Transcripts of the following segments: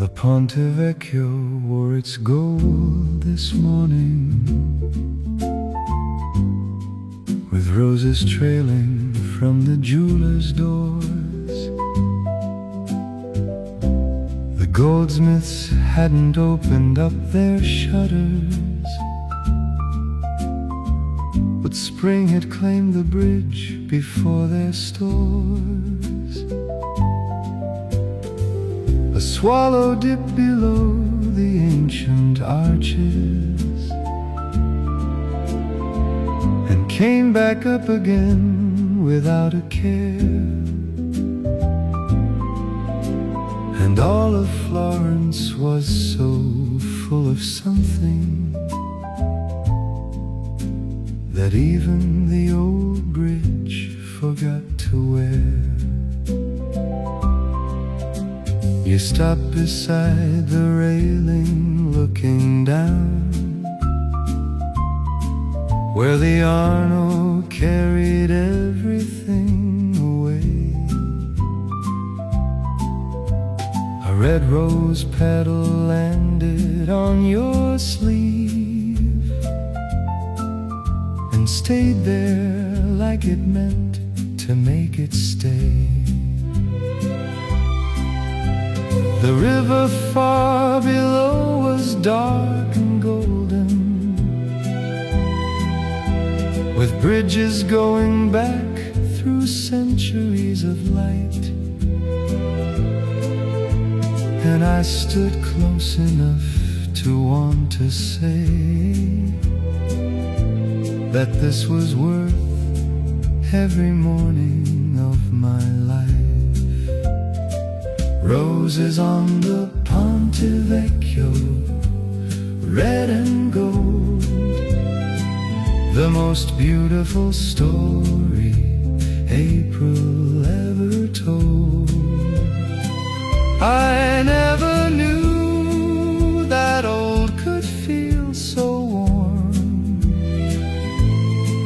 The Ponte Vecchio wore its gold this morning, with roses trailing from the jeweler's doors. The goldsmiths hadn't opened up their shutters, but spring had claimed the bridge before their stores. A swallow dipped below the ancient arches and came back up again without a care. And all of Florence was so full of something that even the old bridge forgot to wear. You stop beside the railing, looking down, where the Arno carried everything away. A red rose petal landed on your sleeve and stayed there like it meant to make it stay. The river far below was dark and golden, with bridges going back through centuries of light. And I stood close enough to want to say that this was worth every morning of my life. Roses on the Ponte Vecchio, red and gold, the most beautiful story April ever told. I never knew that old could feel so warm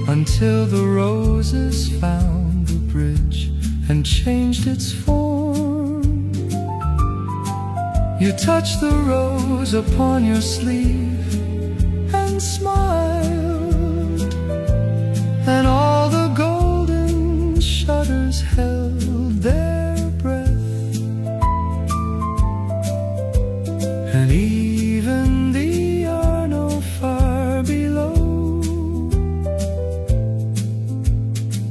until the roses found the bridge and changed its form. You touched the rose upon your sleeve and smiled, and all the golden shutters held their breath, and even the Arno far below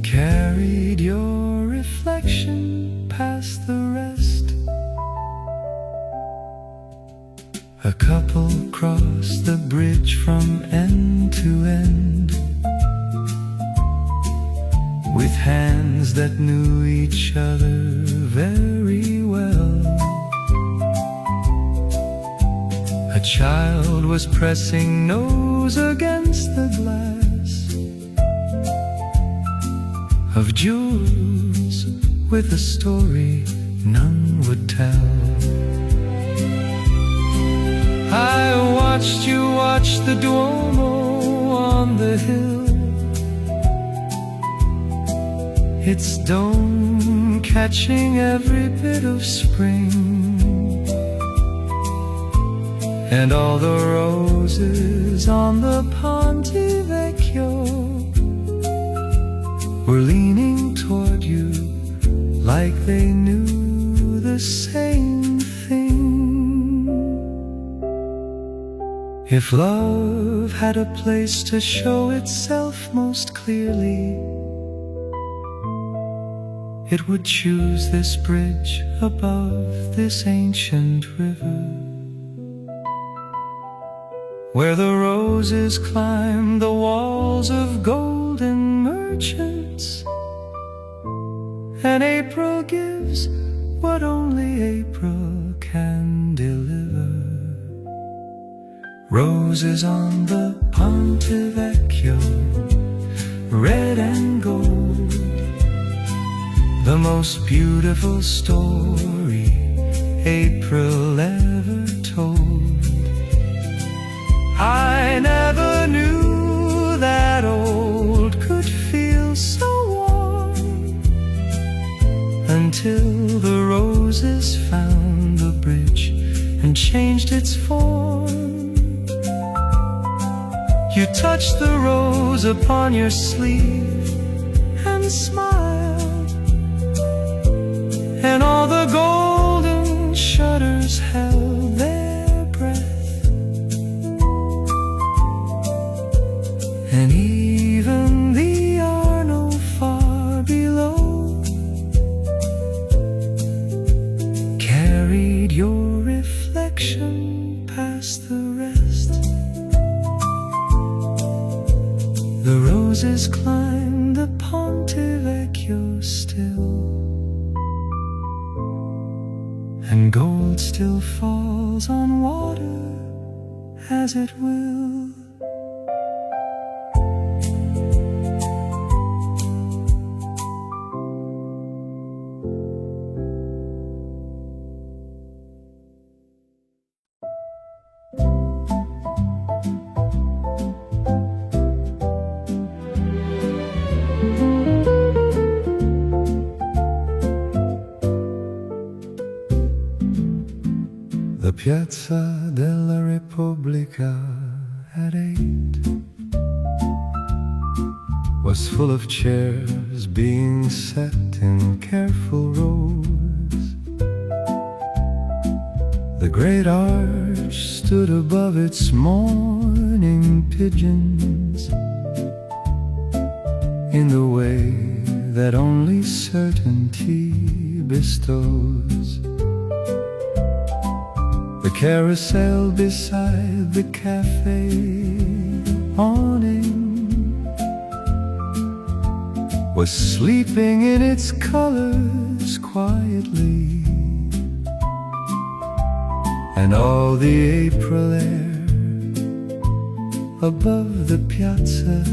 carried your reflection past the rest. A couple crossed the bridge from end to end, with hands that knew each other very well. A child was pressing nose against the glass of jewels with a story none would tell. I watched you watch the Duomo on the hill, its dome catching every bit of spring, and all the roses on the Ponte Vecchio were leaning toward you like they knew the same thing. If love had a place to show itself most clearly, it would choose this bridge above this ancient river, where the roses climb the walls of golden merchants, and April gives what only April can deliver. Roses on the Ponte Vecchio, red and gold, the most beautiful story April ever told. I never knew that old could feel so warm until the roses found the bridge changed its form. You touched the rose upon your sleeve and smiled, and all the golden shutters held their breath, and even the Arno far below carried your reflection past the rest. The roses climb the Ponte Vecchio still, and gold still falls on water as it will. The Piazza della Repubblica at 8 was full of chairs being set in careful rows. The great arch stood above its mourning pigeons in the way that only certainty bestows. The carousel beside the cafe awning was sleeping in its colors quietly, and all the April air above the piazza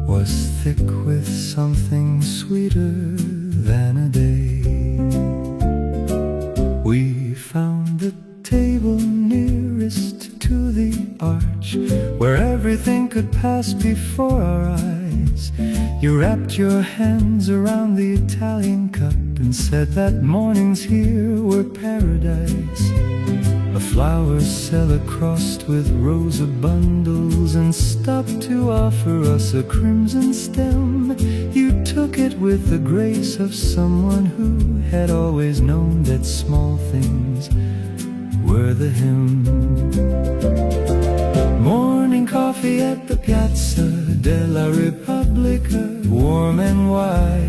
was thick with something sweeter than a day. We found the table nearest to the arch, where everything could pass before our eyes. You wrapped your hands around the Italian cup and said that mornings here were paradise. A flower cellar crossed with rows of bundles and stopped to offer us a crimson stem. You took it with the grace of someone who had always known that small things were the hymn. Morning coffee at the Piazza della Repubblica, warm and wide,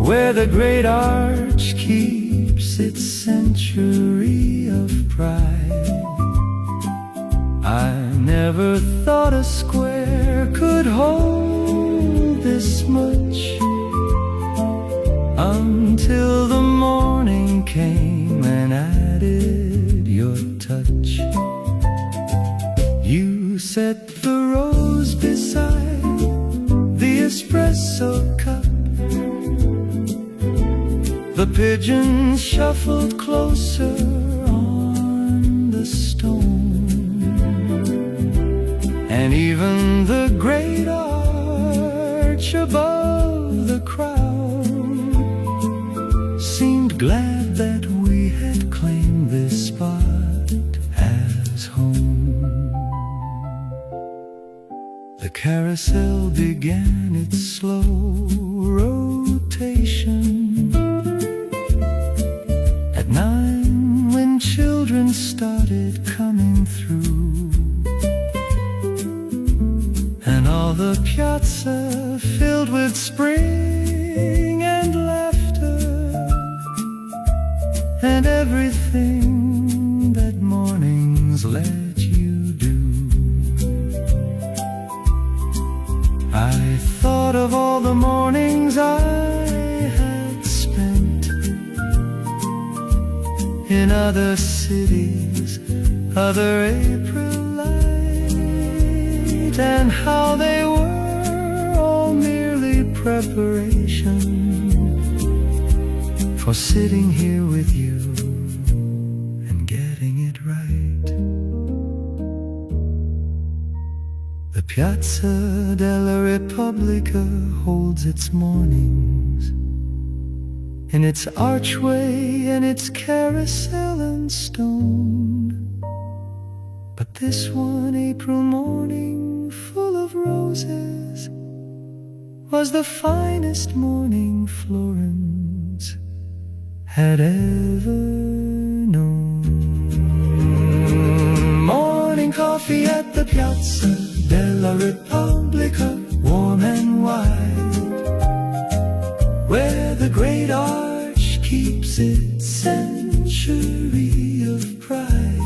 where the great arch keeps its century of pride. I never thought a square could hold this much, until the morning came and added your touch. You set the rose beside the espresso cup. The pigeons shuffled closer on the stone, and even the great arch above the crowd seemed glad that we had claimed this spot as home. The carousel began its slow rotation. At 9, when children started coming through, and all the piazza filled with spring and laughter, and everything that mornings let you do. I thought of all the mornings I had spent in other cities, other April light, and how they were all merely preparation for sitting here with you and getting it right. The Piazza della Repubblica holds its mornings in its archway and its carousel and stone. But this one April morning, full of roses, was the finest morning Florence had ever known. Morning coffee at the Piazza della Repubblica, warm and wide, where the great arch keeps its century of pride.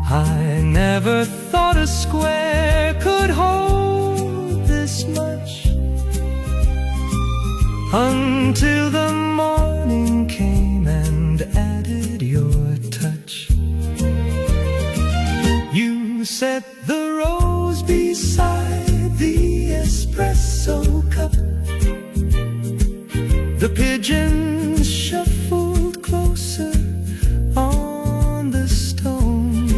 I never thought a square could hold this much, until the morning came and added your touch. You set the rose beside the espresso cup, the pigeons shuffled closer on the stone,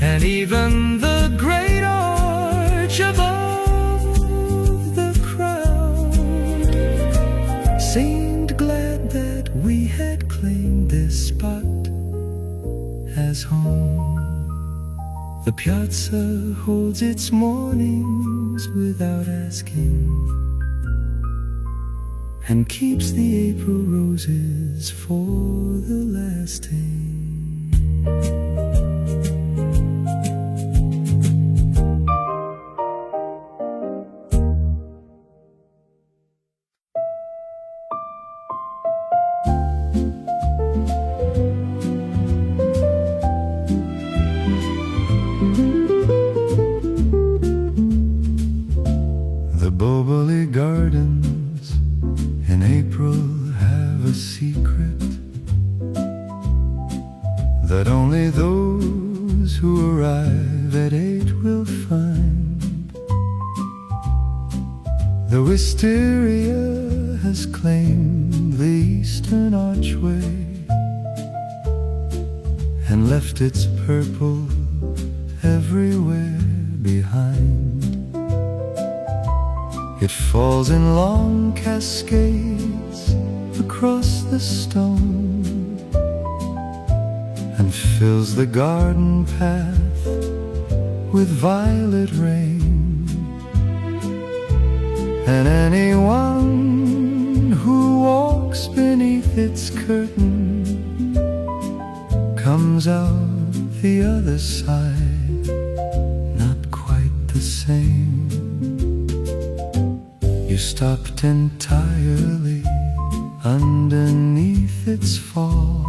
and even the great arch above the crown seemed glad that we had claimed this spot as home. The piazza holds its mornings without asking, and keeps the April roses for the lasting. The Boboli Gardens in April have a secret that only those who arrive at 8 will find. The wisteria has claimed the eastern archway and left its purple everywhere behind. It falls in long cascades across the stone and fills the garden path with violet rain. And anyone who walks beneath its curtain comes out the other side not quite the same. You stopped entirely underneath its fall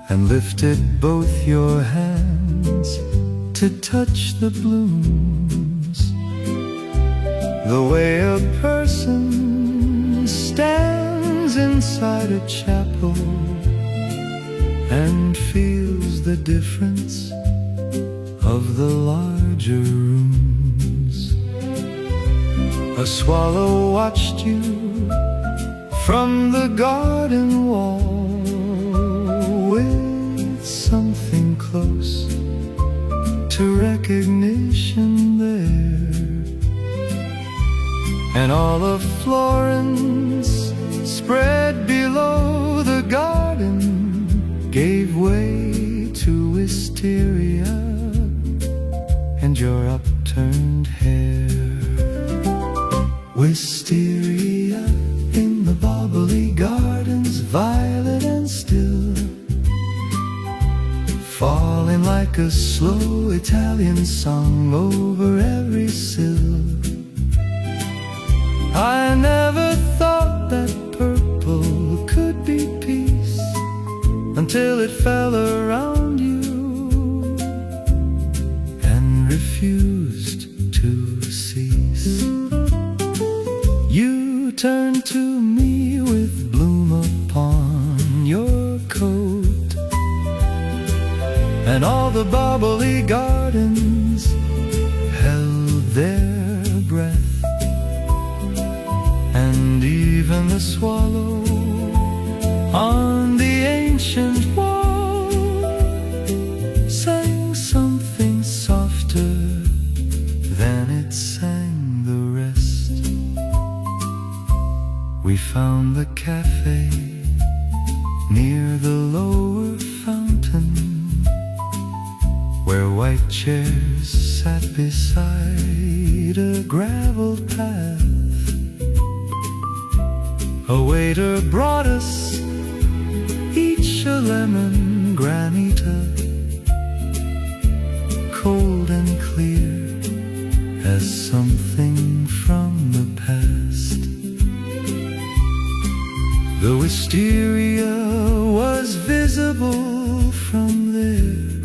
and lifted both your hands to touch the blooms, the way a person stands inside a chapel and feels the difference of the larger rooms. A swallow watched you from the garden wall with something close to recognition there, and all of Florence spread below the garden gave way to wisteria and your upturned hair. Wisteria in the Boboli Gardens, violet and still, falling like a slow Italian song over every sill. I never thought that purple could be peace until it fell around you and refused to cease. You turned to me with bloom upon your coat, and all the Boboli Gardens held their breath, and even the swallow on the ancient wall sang something softer than it sang the rest. We found the cafe near the lower fountain, where white chairs sat beside a gravel path. A waiter brought us each a lemon granita, cold and clear as something from the past. The wisteria was visible from there,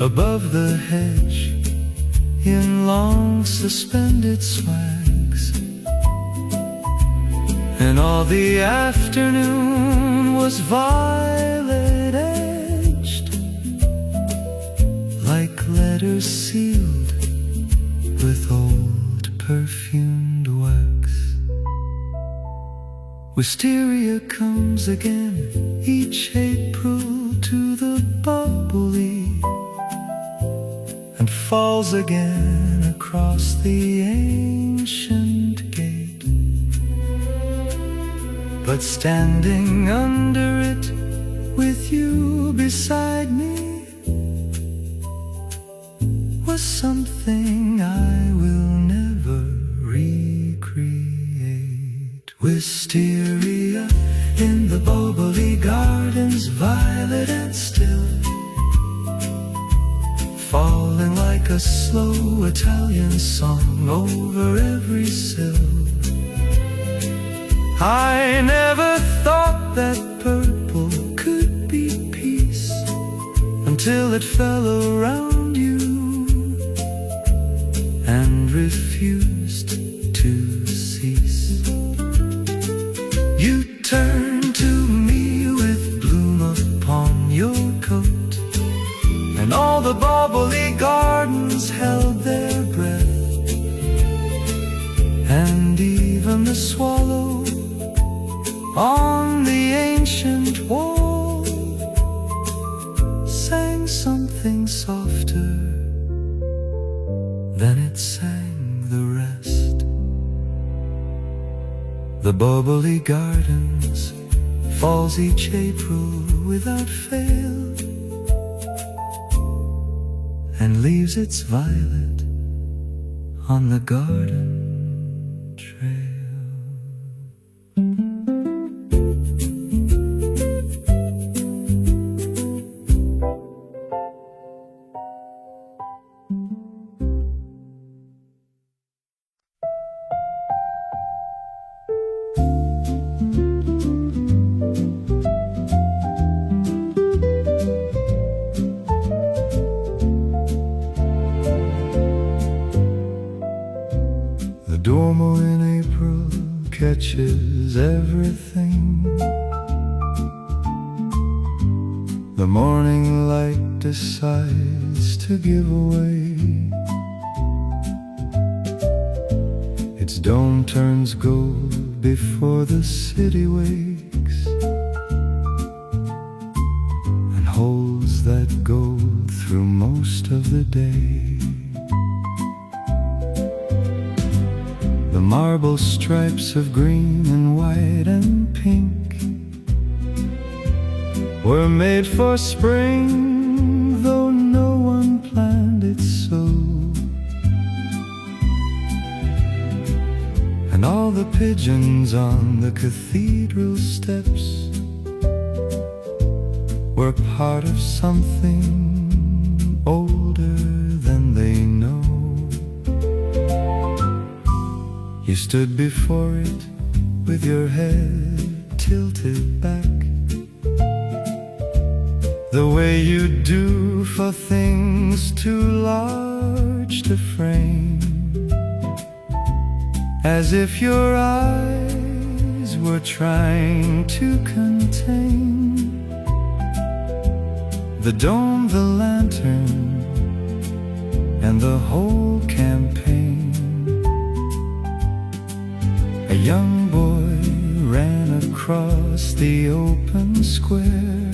above the hedge, in long suspended swags. And all the afternoon was violet edged, like letters sealed with old perfumed wax. Wisteria comes again each April to the bubbly, and falls again across the ancient gate. But standing under it with you beside me was something I will never recreate. Wisteria in the Boboli Gardens, violet and still, falling like a slow Italian song over every sill. I never thought that purple could be peace until it fell around you and refused to cease. You turned to me with bloom upon your coat, and all the Boboli Gardens held their breath, and even the swallow on the ancient wall sang something softer than it sang the rest. The Boboli Gardens falls each April without fail, and leaves its violet on the garden trail. The Duomo in April catches everything. The morning light decides to give away. Its dome turns gold before the city wakes, and holds that gold through most of the day. The marble stripes of green and white and pink were made for spring, though no one planned it so. And all the pigeons on the cathedral steps were part of something older than they know. You stood before it with your head tilted back, the way you do for things too large to frame, as if your eyes were trying to contain the dome, the lantern, and the whole campaign. A young boy ran across the open square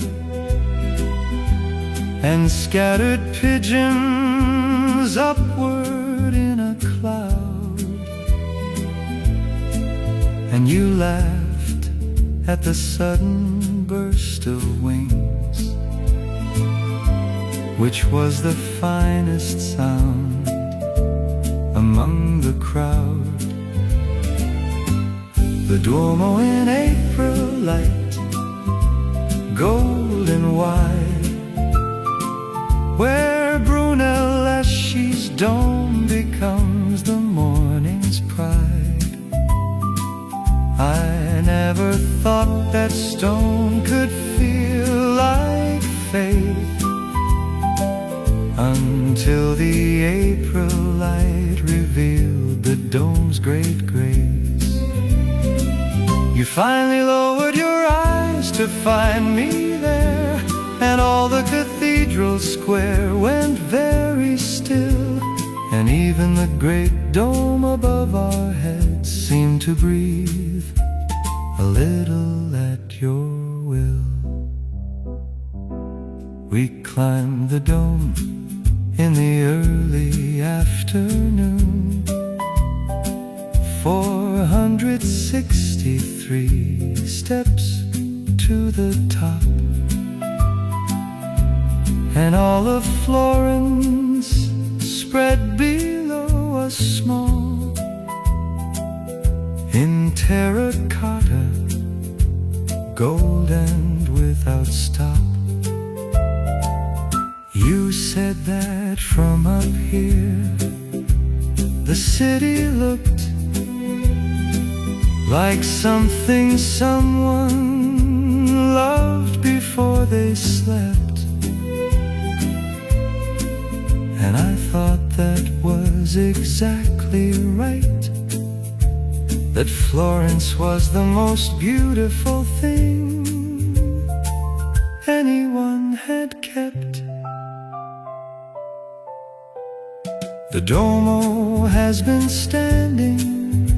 and scattered pigeons upward in a cloud. and you laughed at the sudden burst of wings, which was the finest sound among the crowd. The Duomo in April light, golden wide, where Brunelleschi's dome becomes the morning's pride. I never thought that stone could feel like faith, until the April light revealed the dome's great grace. You finally lowered your eyes to find me there, and all the cathedral square went very still, and even the great dome above our heads seemed to breathe a little at your will. We climbed the dome in the early afternoon, 463 steps to the top, and all of Florence spread below us small, in terracotta, gold and without stop. You said that from up here the city looked like something someone loved before they slept, and I thought that was exactly right, that Florence was the most beautiful thing anyone had kept. The Duomo has been standing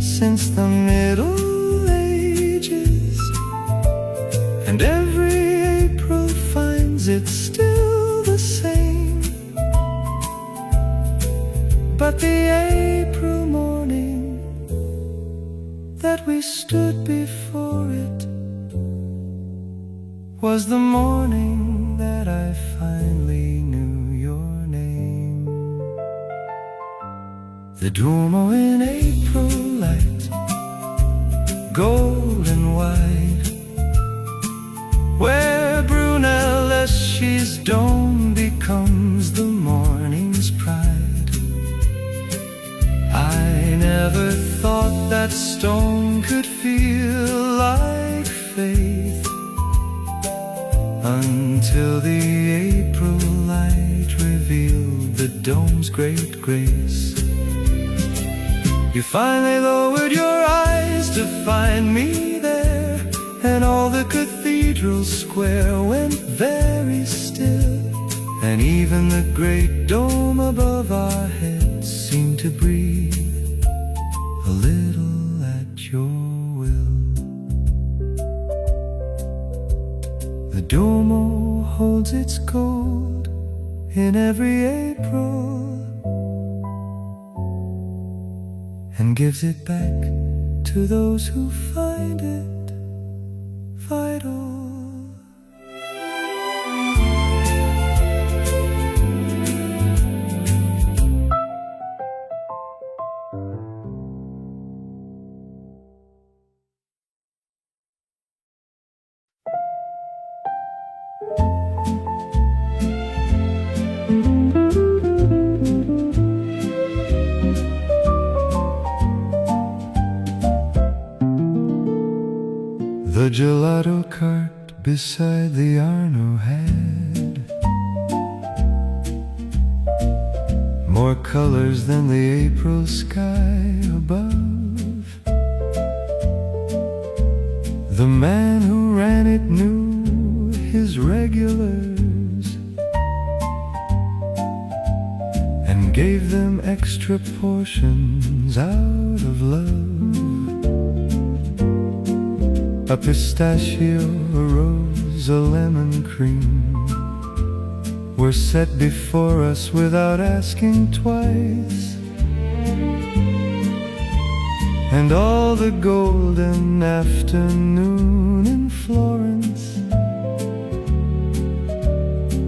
since the Middle Ages, and every April finds it still the same. But the April morning that we stood before it was the morning that I finally knew your name. The Duomo in April light, golden wide, where Brunelleschi's dome becomes the morning's pride. I never thought that stone could feel like faith, until the April light revealed the dome's great grace. You finally lowered your eyes to find me there, and all the cathedral square went very still, and even the great dome above our heads seemed to breathe a little at your will. The Duomo holds its gold in every April, and gives it back to those who find it vital. The gelato cart beside the Arno had more colors than the April sky above. The man who ran it knew his regulars and gave them extra portions out of love. A pistachio, a rose, a lemon cream were set before us without asking twice, and all the golden afternoon in Florence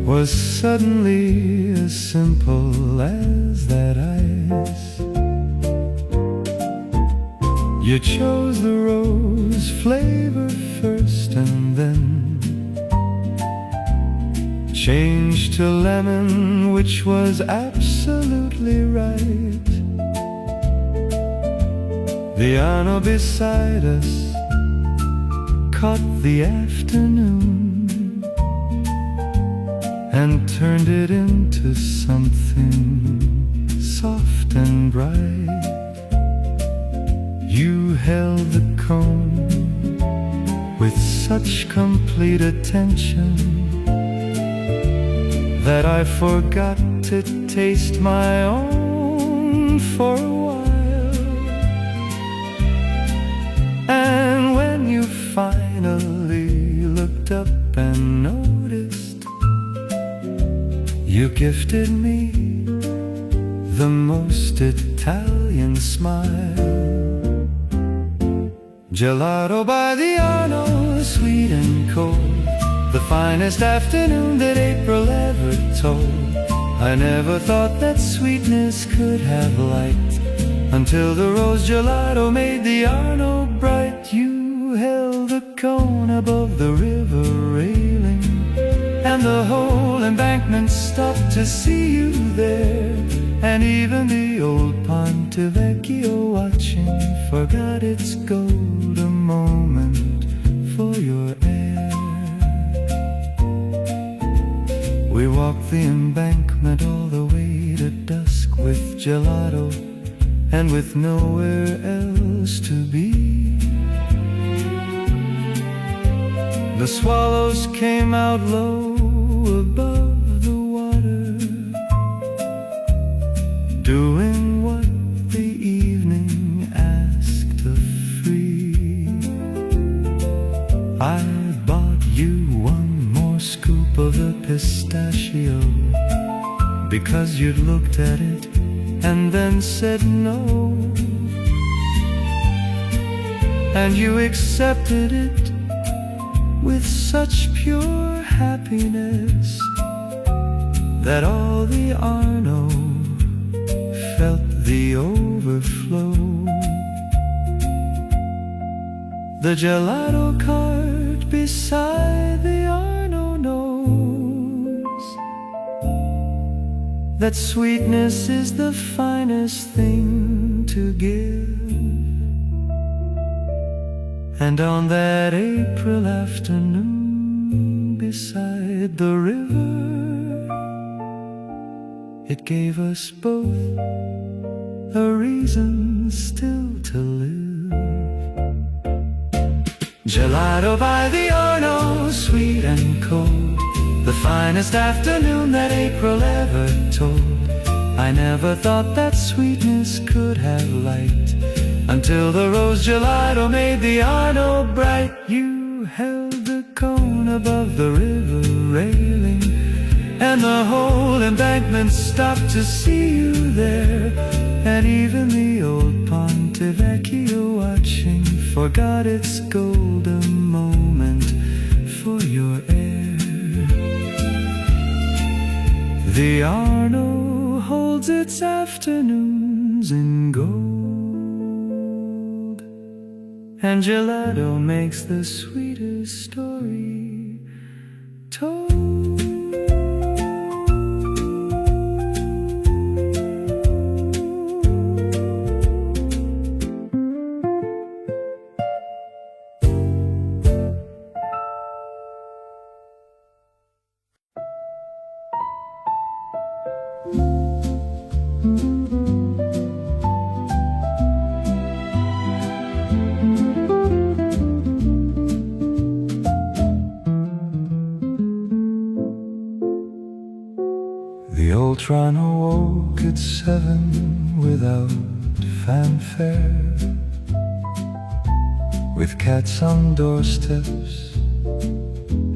was suddenly as simple as that ice. You chose the rose flavor first and then changed to lemon, which was absolutely right. The Arno beside us caught the afternoon and turned it into something soft and bright. You held the cone with such complete attention that I forgot to taste my own for a while. And when you finally looked up and noticed, you gifted me the most Italian smile. Gelato by the Arno, sweet and cold, the finest afternoon that April ever told. I never thought that sweetness could have light, until the rose gelato made the Arno bright. You held the cone above the river railing, and the whole embankment stopped to see you there. And even the old Ponte Vecchio watching forgot its gold a moment for your air. We walked the embankment all the way to dusk with gelato and with nowhere else to be. The swallows came out low above the water, doing what the evening asked of free. I bought you one more scoop of the pistachio, because you'd looked at it and then said no, and you accepted it with such pure happiness that all the Arno felt the overflow. The gelato cart beside the Arno knows that sweetness is the finest thing to give. And on that April afternoon beside the river, it gave us both a reason still to live. Gelato by the Arno, sweet and cold, the finest afternoon that April ever told. I never thought that sweetness could have light, until the rose gelato made the Arno bright. You held the cone above the river railing, and the whole embankment stopped to see you there. And even the old Ponte Vecchio watching forgot its golden moment for your air. The Arno holds its afternoons in gold, and gelato makes the sweetest story told. The old Toronto woke at 7 without fanfare, with cats on doorsteps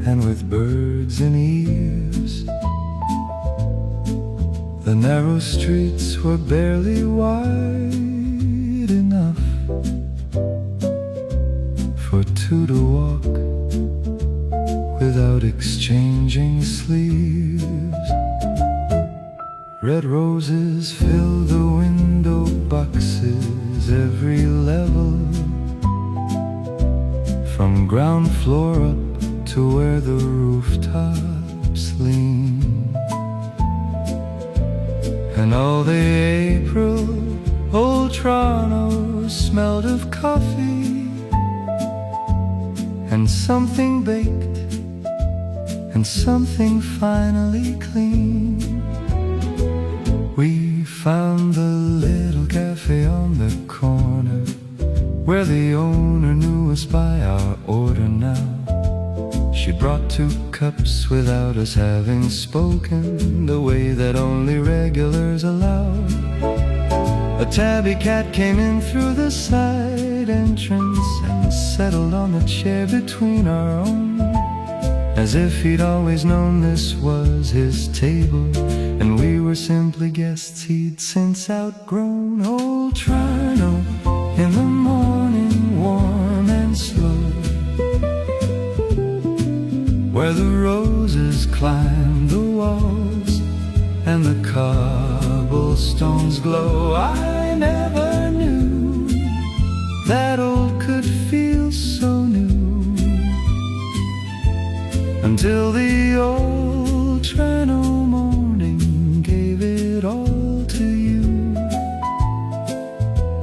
and with birds in ears. The narrow streets were barely wide enough for two to walk without exchanging sleeves. Red roses fill the window boxes every level, from ground floor up to where the rooftops lean. And all the April old Toronto smelled of coffee and something baked and something finally clean. We found the little cafe on the corner where the owner knew us by our order now. She brought 2 cups without us having spoken, the way that only regulars allow. A tabby cat came in through the side entrance and settled on the chair between our own, as if he'd always known this was his table and we were simply guests he'd since outgrown. Old Toronto in the morning, warm and slow, where the roses climb the walls and the cobblestones glow. I never knew that old could feel so new until the old Toronto morning gave it all to you.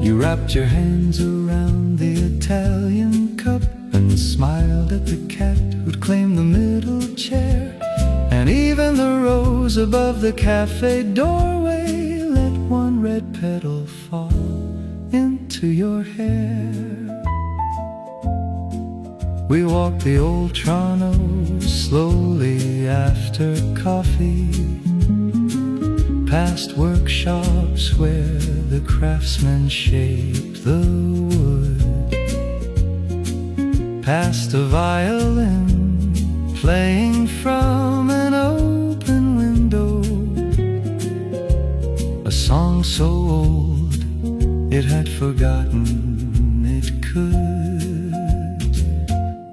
You wrapped your hands around the Italian cup and smiled at the cat who'd claimed the middle chair. And even the rose above the cafe doorway let one red petal fall into your hair. We walked the old Toronto slowly after coffee, past workshops where the craftsmen shaped the wood, past a violin playing from an open window, a song so old it had forgotten it could.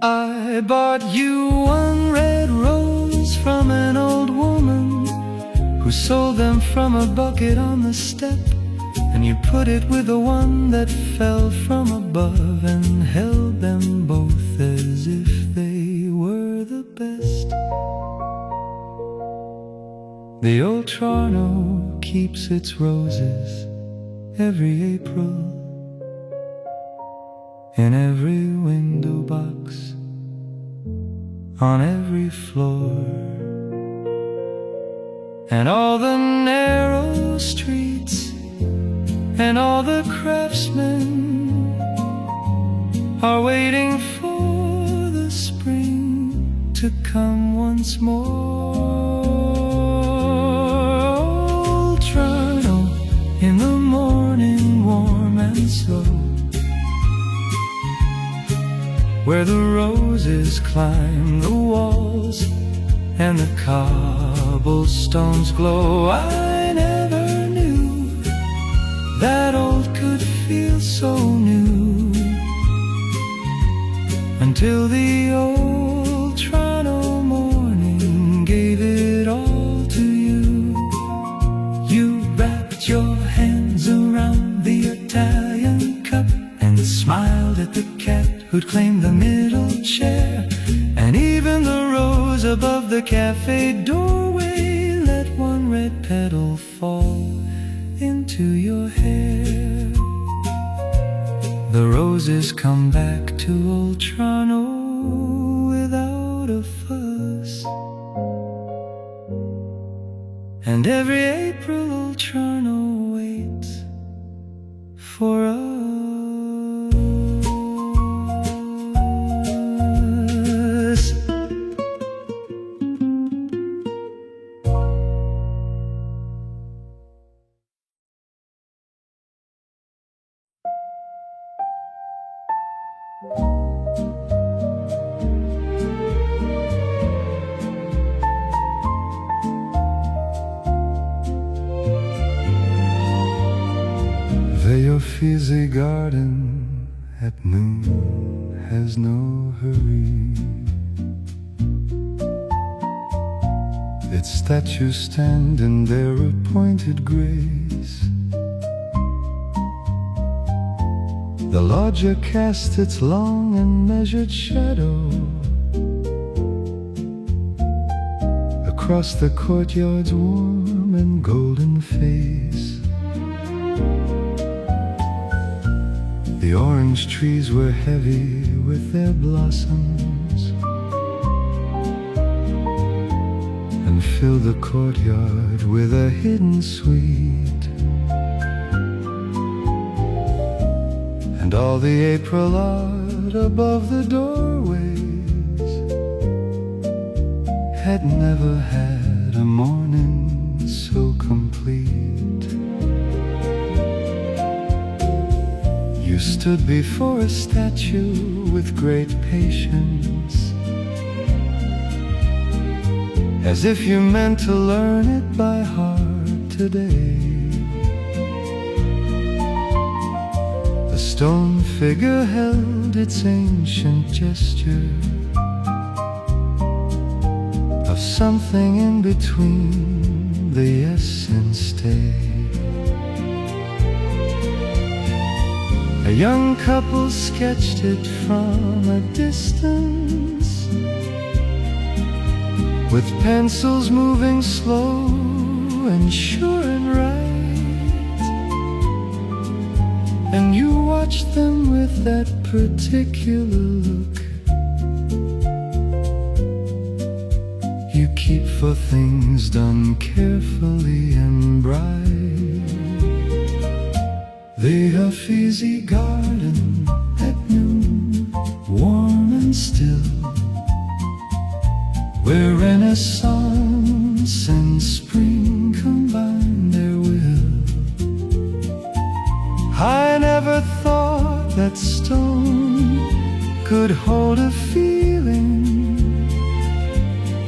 I bought you 1 red rose from an old woman who sold them from a bucket on the step, and you put it with the one that fell from above and held them both as if they were the best. The old Toronto keeps its roses every April in every window box, on every floor, and all the narrow streets and all the craftsmen are waiting for the spring to come once more. Old Toronto in the morning, warm and slow, where the roses climb the walls and the cobblestones glow. I never knew that old could feel so new until the old Toronto morning gave it all to you. You wrapped your hands around the Italian cup and smiled at the cat who'd claimed the middle chair, and even the rose above the cafe doorway let 1 red petal fall into your hair. The roses come back to old Toronto without a fuss, and every April old Toronto waits for us. The Uffizi garden at noon has no hurry. Its statues stand in their appointed grace. The loggia casts its long and measured shadow across the courtyard's warm and golden face. The orange trees were heavy with their blossoms and filled the courtyard with a hidden sweet. And all the April art above the doorways had never had a morning so complete. You stood before a statue with great patience, as if you meant to learn it by heart today. The stone figure held its ancient gesture of something in between the yes and stay. A young couple sketched it from a distance, with pencils moving slow and sure and right. And you watched them with that particular look you keep for things done carefully and bright. The Uffizi garden at noon, warm and still, where Renaissance and spring combine their will. I never thought that stone could hold a feeling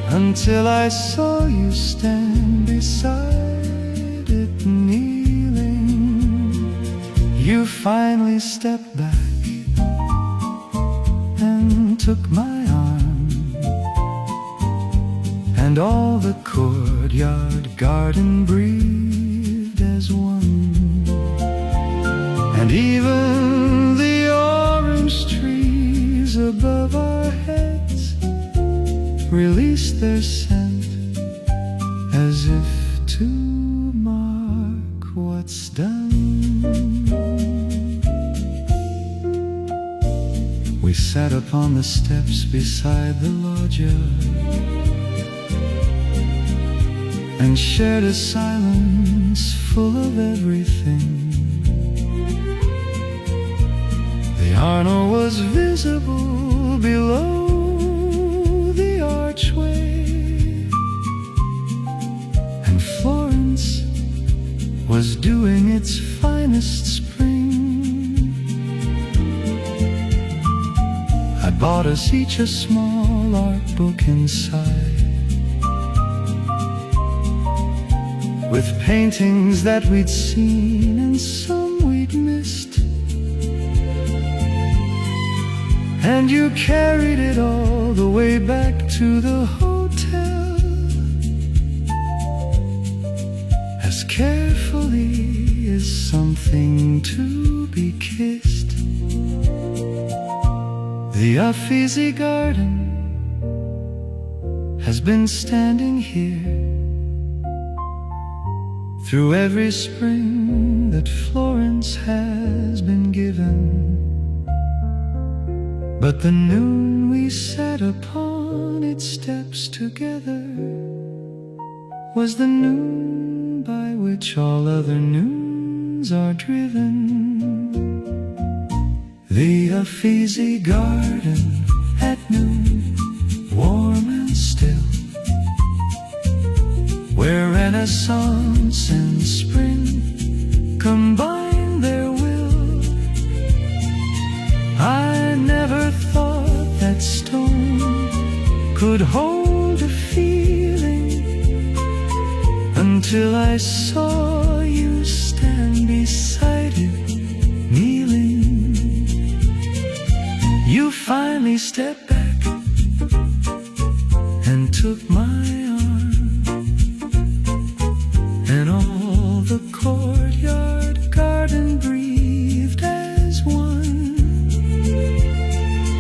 until I saw you stand beside it kneeling. You finally stepped back and took my arm, and all the courtyard garden breathed as one. And even the orange trees above our heads released their scent, as if to mark what's done. We sat upon the steps beside the loggia and shared a silence full of everything. The Arno was visible below the archway, and Florence was doing its finest spring. I bought us each a small art book inside, with paintings that we'd seen and some we'd missed. And you carried it all the way back to the hotel, as carefully as something to be kissed. The Uffizi garden has been standing here through every spring that Florence has been given. But the noon we sat upon its steps together was the noon by which all other noons are driven. The Uffizi garden at noon, warm and still, where Renaissance and spring combine their will. I never thought that stone could hold a feeling until I saw you stand beside it kneeling. You finally stepped back and took my arm, and all the courtyard garden breathed as one,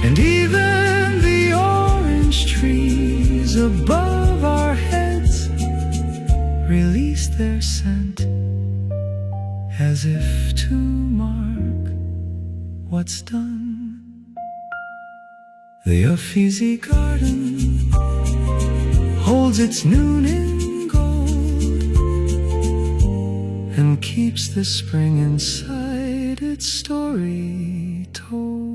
and even the orange trees above our heads released their scent, as if to mark what's done. The Uffizi garden holds its noon in gold and keeps the spring inside its story told.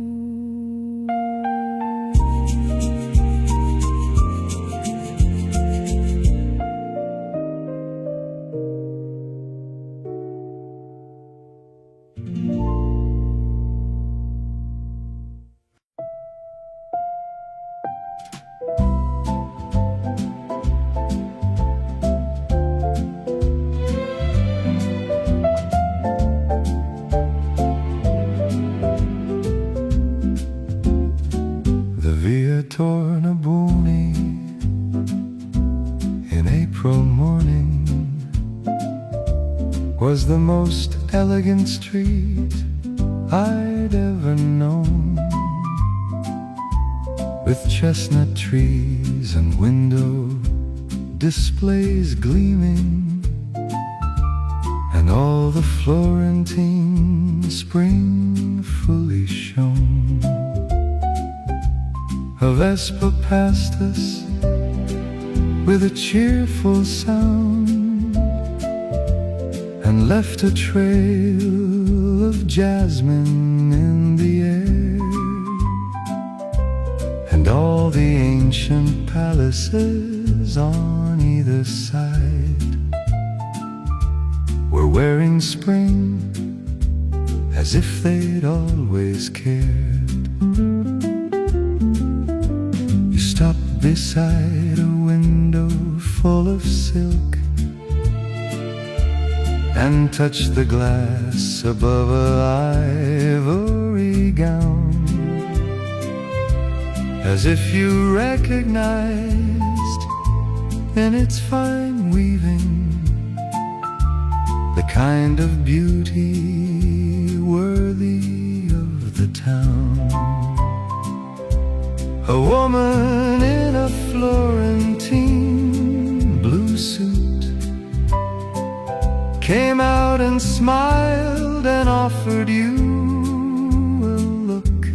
Via Tornabuoni in April morning was the most elegant street I'd ever known, with chestnut trees and window displays gleaming, and all the Florentine spring fully shone. A Vespa passed us with a cheerful sound and left a trail of jasmine in the air, and all the ancient palaces on either side were wearing spring as if they'd always cared. Stopped beside a window full of silk and touched the glass above an ivory gown, as if you recognized in its fine weaving the kind of beauty worthy of the town. A woman in a Florentine blue suit came out and smiled and offered you a look,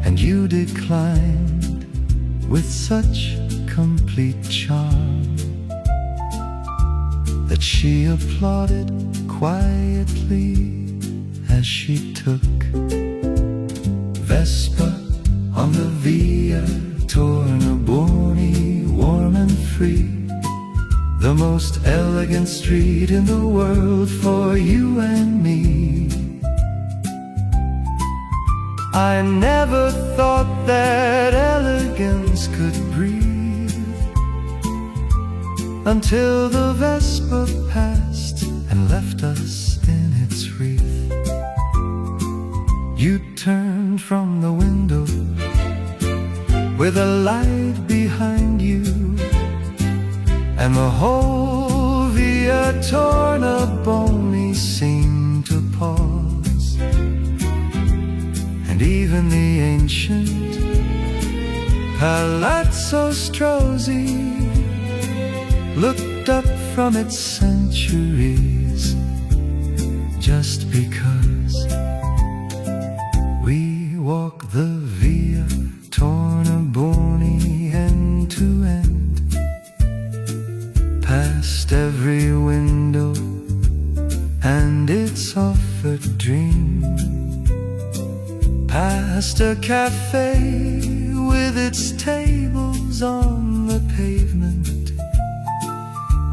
and you declined with such complete charm that she applauded quietly as she took Vespa on the Via Tornabuoni, warm and free, the most elegant street in the world for you and me. I never thought that elegance could breathe until the Vespa passed and left us in its wreath. You turned from the window with a light behind you, and the whole Via Tornabuoni seemed to pause, and even the ancient Palazzo Strozzi looked up from its centuries, just because we walk the Via Tornabuoni end to end, past every window and its offered dream, past a cafe with its tables on the pavement,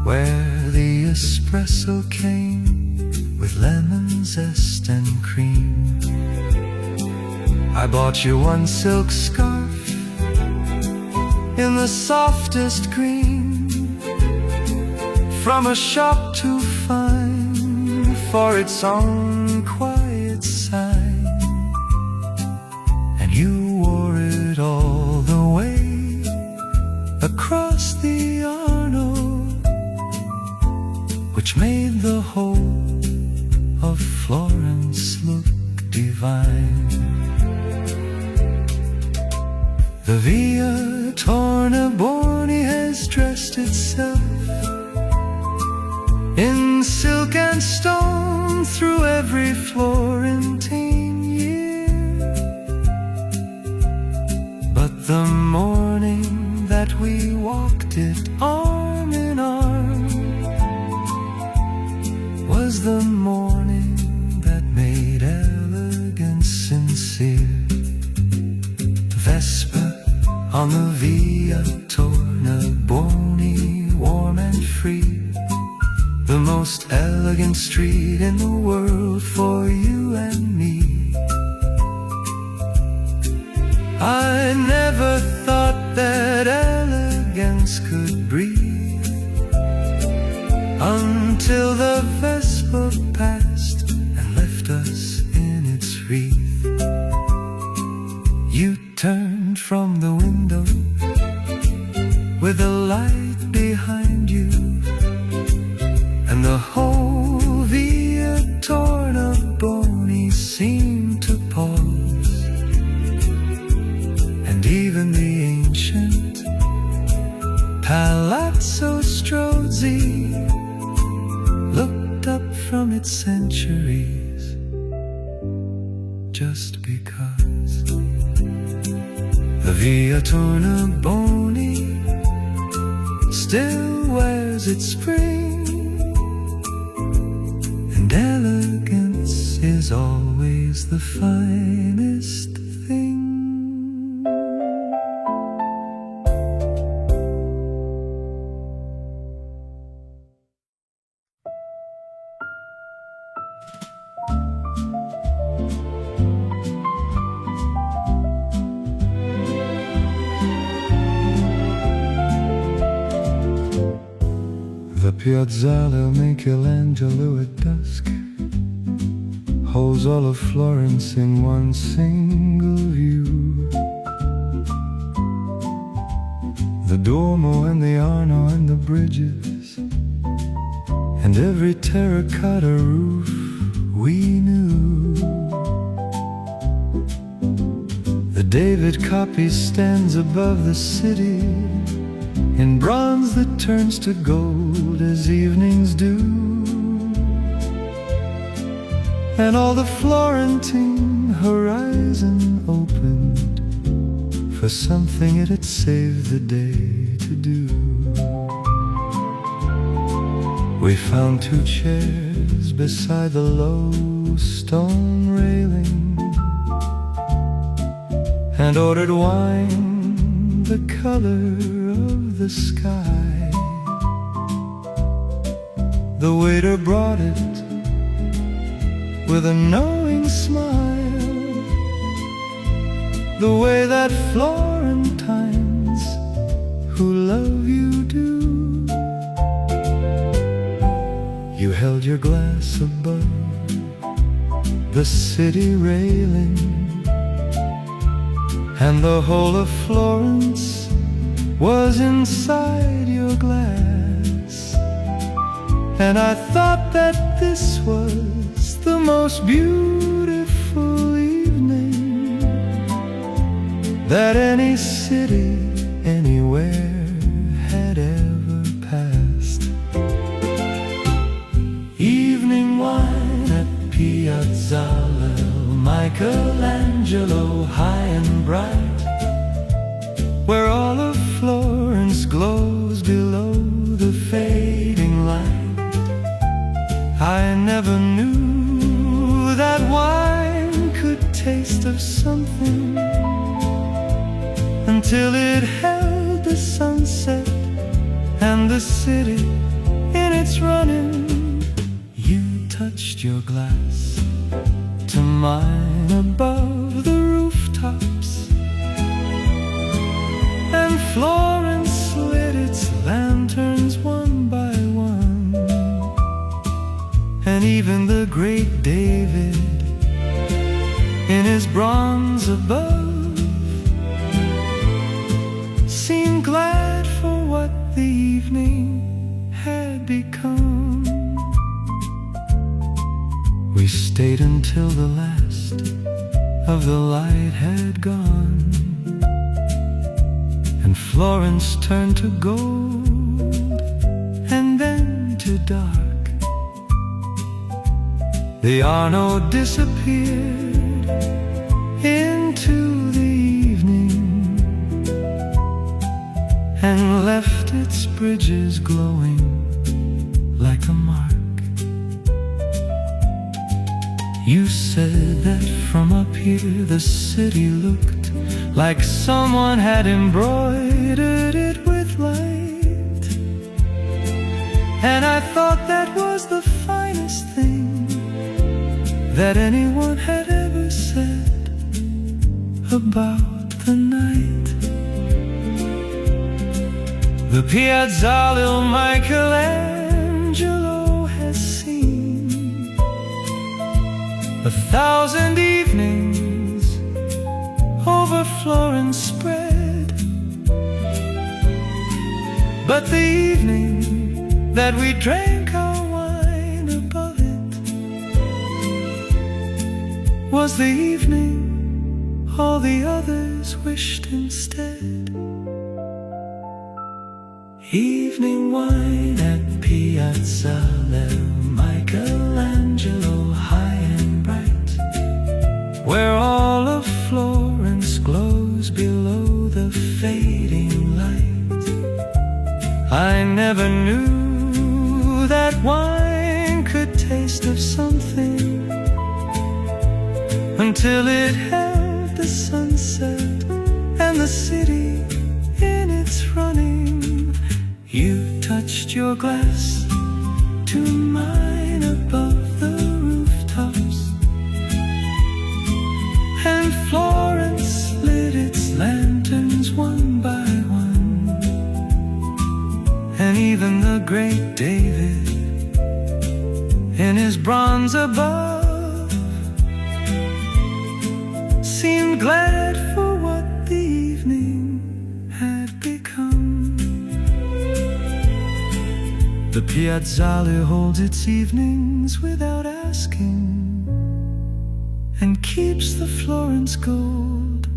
where the espresso came with lemon zest and cream. I bought you one silk scarf in the softest green, from a shop too fine for its own quiet sign, The Via Tornabuoni has dressed itself in silk and stone through every Florentine year. But the morning that we walked it arm in arm was the morning that made elegance sincere. Vespa on the Via Tornabuoni, warm and free, the most elegant street in the world for you and me. I never thought that elegance could breathe until the Vespa passed and left us in its wreath. You turned from the window with the light behind you, and the whole Via Tornabuoni seemed to pause, and even the ancient Palazzo Strozzi looked up from its centuries just because. The Via Tornabuoni still wears its spring, and elegance is always the finest thing. The Piazzale of Michelangelo at dusk holds all of Florence in one single view. The Duomo and the Arno and the bridges, and every terracotta roof we knew. The David copy stands above the city in bronze that turns to gold as evenings do, and all the Florentine horizon opened for something it had saved the day to do. We found 2 chairs beside the low stone railing and ordered wine the color of the sky. The waiter brought it with a knowing smile, the way that Florentines who love you do. You held your glass above the city railing, and the whole of Florence was inside your glass. And I thought that this was the most beautiful evening that any city anywhere had ever passed. Evening wine at Piazzale Michelangelo, high and bright, where all of Florence glows below the fading light. I never knew that wine could taste of something until it held the sunset and the city in its running. You touched your glass to mine above the rooftops, and Florence lit its lanterns one by one, and even the great David in his bronze above seemed glad for what the evening had become. We stayed until the last of the light had gone, and Florence turned to gold and then to dark. The Arno disappeared into the evening and left its bridges glowing like a mark. You said that from up here the city looked like someone had embroidered it with light, and I thought that was the finest thing that anyone had ever said about the night. The Piazzale il Michelangelo has seen 1,000 evenings over Florence spread, but the evening that we drank our wine above it was the evening all the others wished instead. Evening wine at Piazzale Michelangelo, high and bright, where all of Florence glows below the fading light. I never knew that wine could taste of something until it held the sunset and the city in its running. You touched your glass to mine above the rooftops, and Florence lit its lanterns one by one, and even the great David in his bronze above seemed glad for what the evening had become. The Piazzale holds its evenings without asking, and keeps the Florence gold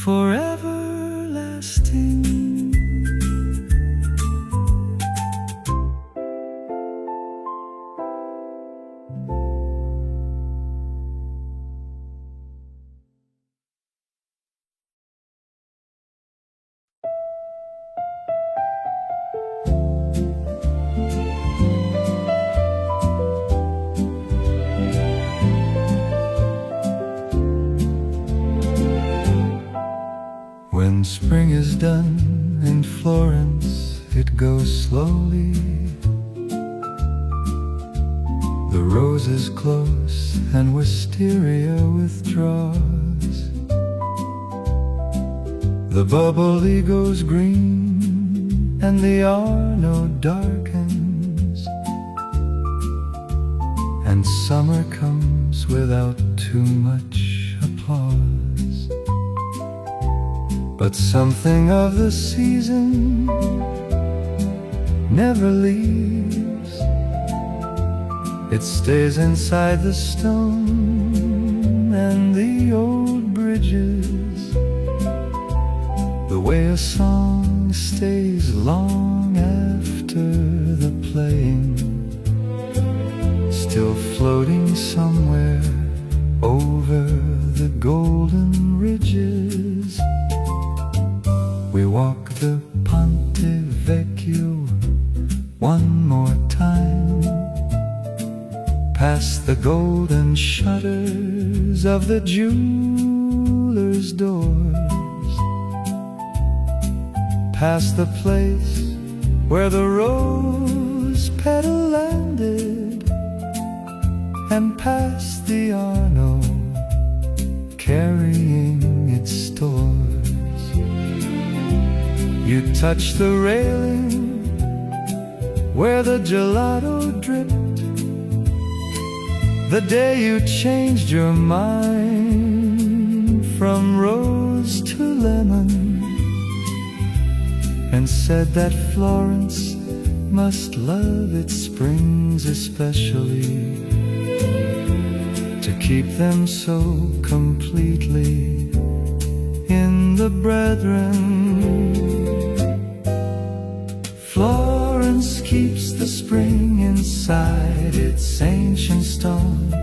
forever lasting. When spring is done in Florence, it goes slowly. The roses close and wisteria withdraws. The bubbly goes green and the Arno darkens, and summer comes without too much applause. But something of the season never leaves. It stays inside the stone and the old bridges, the way a song stays long after the playing, still floating somewhere over the golden ridges. We walk the Ponte Vecchio one more time, past the golden shutters of the jeweler's doors, past the place where the rose petal landed, and past the Arno carrying its stores. You touch the railing where the gelato dripped, the day you changed your mind from rose to lemon, and said that Florence must love its springs especially, to keep them so completely in the brethren. inside its ancient stone.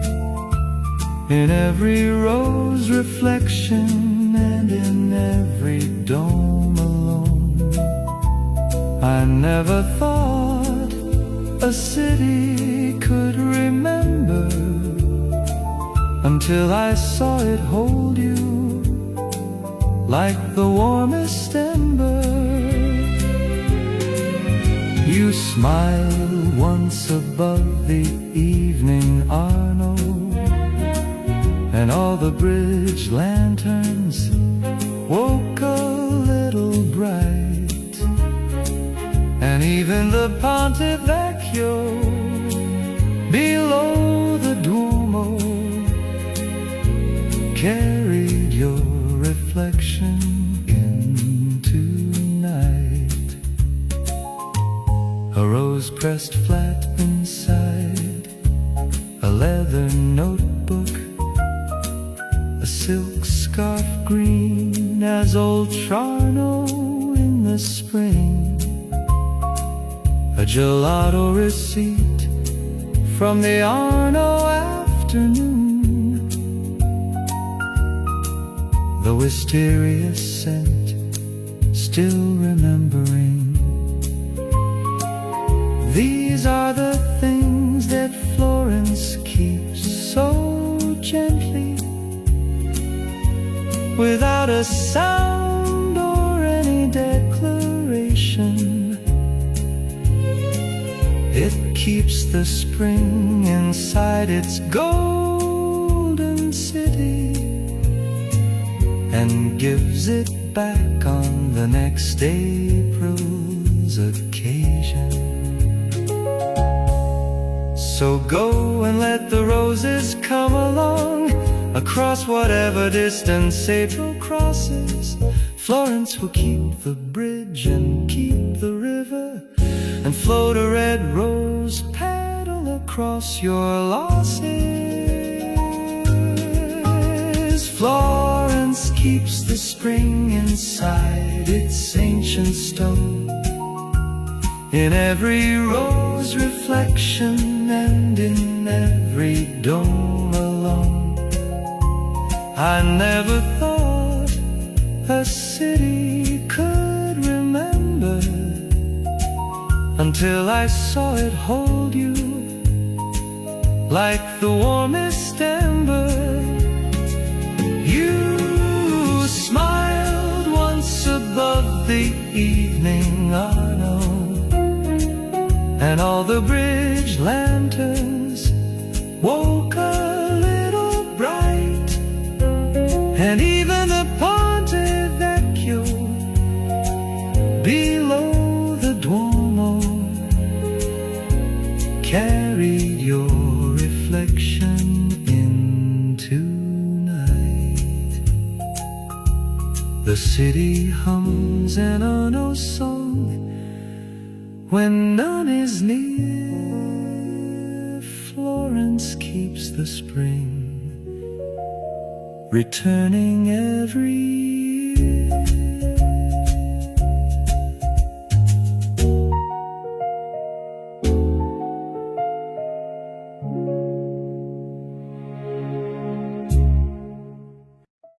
In every rose reflection and in every dome alone. I never thought a city could remember until I saw it hold you like the warmest ember. You smiled once above the evening Arno, and all the bridge lanterns woke a little bright, and even the Ponte Vecchio below the Duomo carried your reflection into night. A rose pressed flat inside a leather notebook, a silk scarf green as old Charno in the spring, a gelato receipt from the Arno afternoon, the wisteria scent still remembering. These are the things that Florence keeps so gently, without a sound or any declaration. It keeps the spring inside its golden city and gives it back on the next April's occasion. So go and let the roses come along across whatever distance April crosses. Florence will keep the bridge and keep the river, and float a red rose petal across your losses. Florence keeps the spring inside its ancient stone, in every rose reflection and in every dome alone. I never thought a city could remember until I saw it hold you like the warmest ember. You smiled once above the evening Arno, and all the bridge lanterns woke a little bright, and even the Ponte Vecchio below the Duomo carried your reflection into night. The city hums an Arno song when none is near. Florence keeps the spring returning every year.